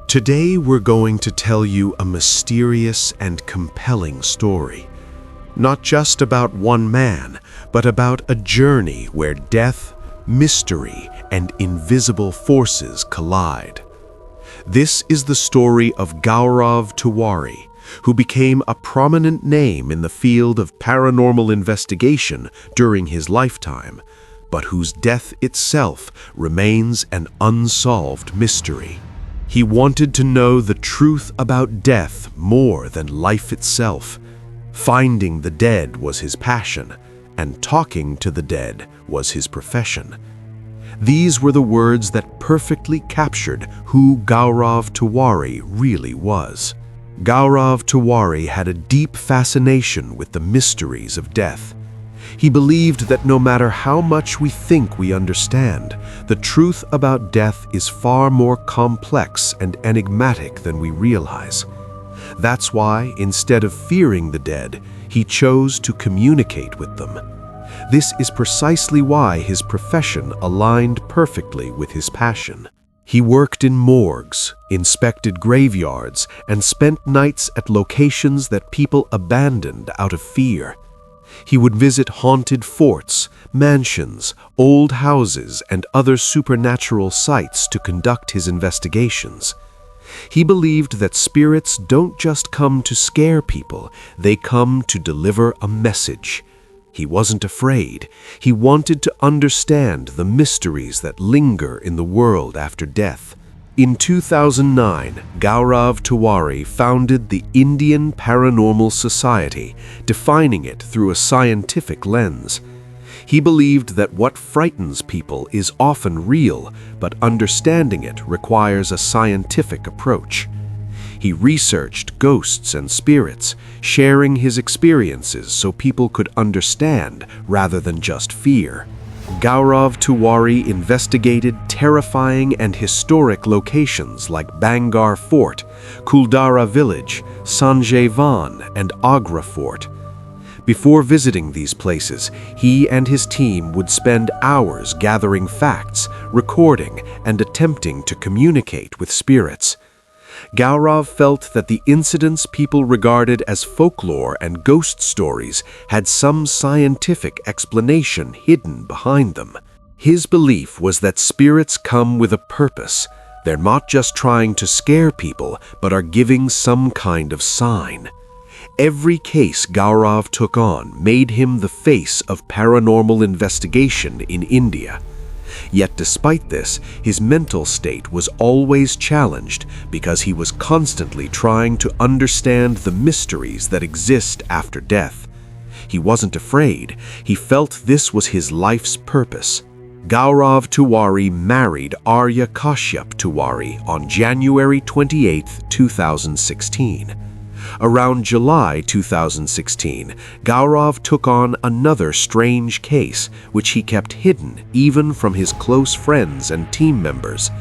Today we're going to tell you a mysterious and compelling story. Not just about one man, but about a journey where death, mystery, and invisible forces collide. This is the story of Gaurav Tiwari, who became a prominent name in the field of paranormal investigation during his lifetime, but whose death itself remains an unsolved mystery. He wanted to know the truth about death more than life itself. Finding the dead was his passion, and talking to the dead was his profession. These were the words that perfectly captured who Gaurav Tiwari really was. Gaurav Tiwari had a deep fascination with the mysteries of death. He believed that no matter how much we think we understand, the truth about death is far more complex and enigmatic than we realize. That's why, instead of fearing the dead, he chose to communicate with them. This is precisely why his profession aligned perfectly with his passion. He worked in morgues, inspected graveyards, and spent nights at locations that people abandoned out of fear. He would visit haunted forts, mansions, old houses, and other supernatural sites to conduct his investigations. He believed that spirits don't just come to scare people, they come to deliver a message. He wasn't afraid. He wanted to understand the mysteries that linger in the world after death. In 2009, Gaurav Tiwari founded the Indian Paranormal Society, defining it through a scientific lens. He believed that what frightens people is often real, but understanding it requires a scientific approach. He researched ghosts and spirits, sharing his experiences so people could understand rather than just fear. Gaurav Tiwari investigated terrifying and historic locations like Bangar Fort, Kuldara Village, Sanjay Van, and Agra Fort. Before visiting these places, he and his team would spend hours gathering facts, recording, and attempting to communicate with spirits. Gaurav felt that the incidents people regarded as folklore and ghost stories had some scientific explanation hidden behind them. His belief was that spirits come with a purpose. They're not just trying to scare people, but are giving some kind of sign. Every case Gaurav took on made him the face of paranormal investigation in India. Yet despite this, his mental state was always challenged because he was constantly trying to understand the mysteries that exist after death. He wasn't afraid. He felt this was his life's purpose. Gaurav Tiwari married Arya Kashyap Tiwari on January 28, 2016. Around July 2016, Gaurav took on another strange case, which he kept hidden even from his close friends and team members.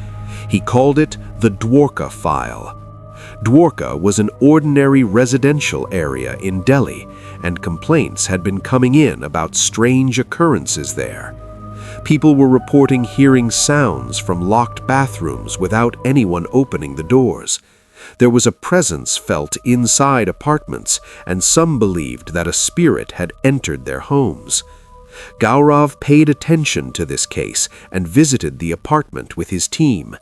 He called it the Dwarka File. Dwarka was an ordinary residential area in Delhi, and complaints had been coming in about strange occurrences there. People were reporting hearing sounds from locked bathrooms without anyone opening the doors. There was a presence felt inside apartments, and some believed that a spirit had entered their homes. Gaurav paid attention to this case and visited the apartment with his team.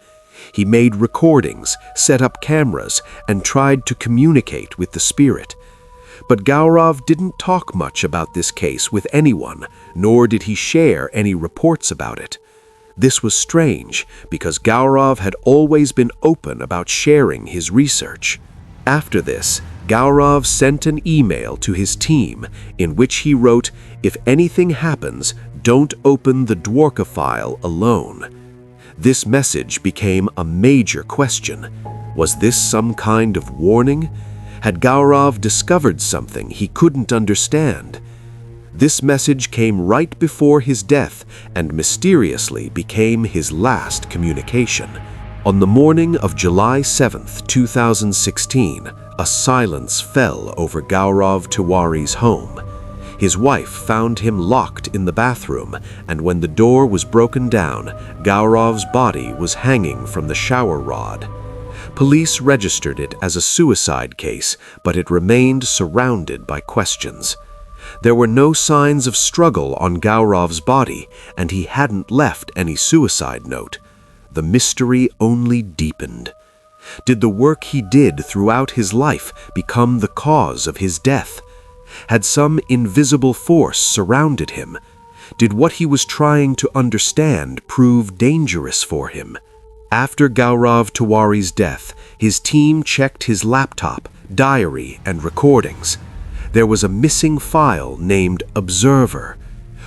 He made recordings, set up cameras, and tried to communicate with the spirit. But Gaurav didn't talk much about this case with anyone, nor did he share any reports about it. This was strange because Gaurav had always been open about sharing his research. After this, Gaurav sent an email to his team in which he wrote, "If anything happens, don't open the Dwarka file alone." This message became a major question. Was this some kind of warning? Had Gaurav discovered something he couldn't understand? This message came right before his death and mysteriously became his last communication. On the morning of July 7, 2016, a silence fell over Gaurav Tiwari's home. His wife found him locked in the bathroom, and when the door was broken down, Gaurav's body was hanging from the shower rod. Police registered it as a suicide case, but it remained surrounded by questions. There were no signs of struggle on Gaurav's body, and he hadn't left any suicide note. The mystery only deepened. Did the work he did throughout his life become the cause of his death? Had some invisible force surrounded him? Did what he was trying to understand prove dangerous for him? After Gaurav Tiwari's death, his team checked his laptop, diary, and recordings. There was a missing file named Observer.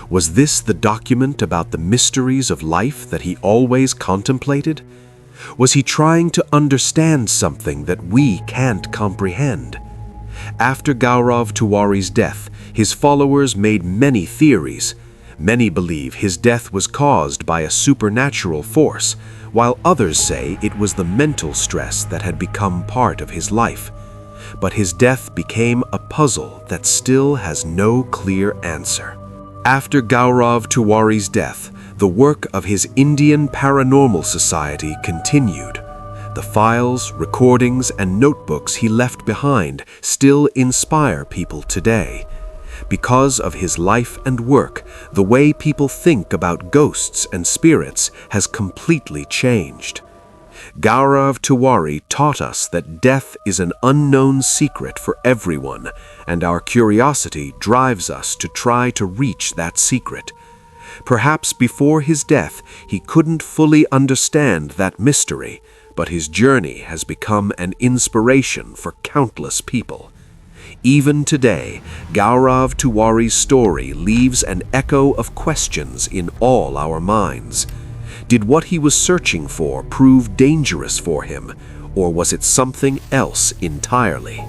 Was this the document about the mysteries of life that he always contemplated? Was he trying to understand something that we can't comprehend? After Gaurav Tiwari's death, his followers made many theories. Many believe his death was caused by a supernatural force, while others say it was the mental stress that had become part of his life. But his death became a puzzle that still has no clear answer. After Gaurav Tiwari's death, the work of his Indian Paranormal Society continued. The files, recordings, and notebooks he left behind still inspire people today. Because of his life and work, the way people think about ghosts and spirits has completely changed. Gaurav Tiwari taught us that death is an unknown secret for everyone, and our curiosity drives us to try to reach that secret. Perhaps before his death, he couldn't fully understand that mystery, but his journey has become an inspiration for countless people. Even today, Gaurav Tiwari's story leaves an echo of questions in all our minds. Did what he was searching for prove dangerous for him, or was it something else entirely?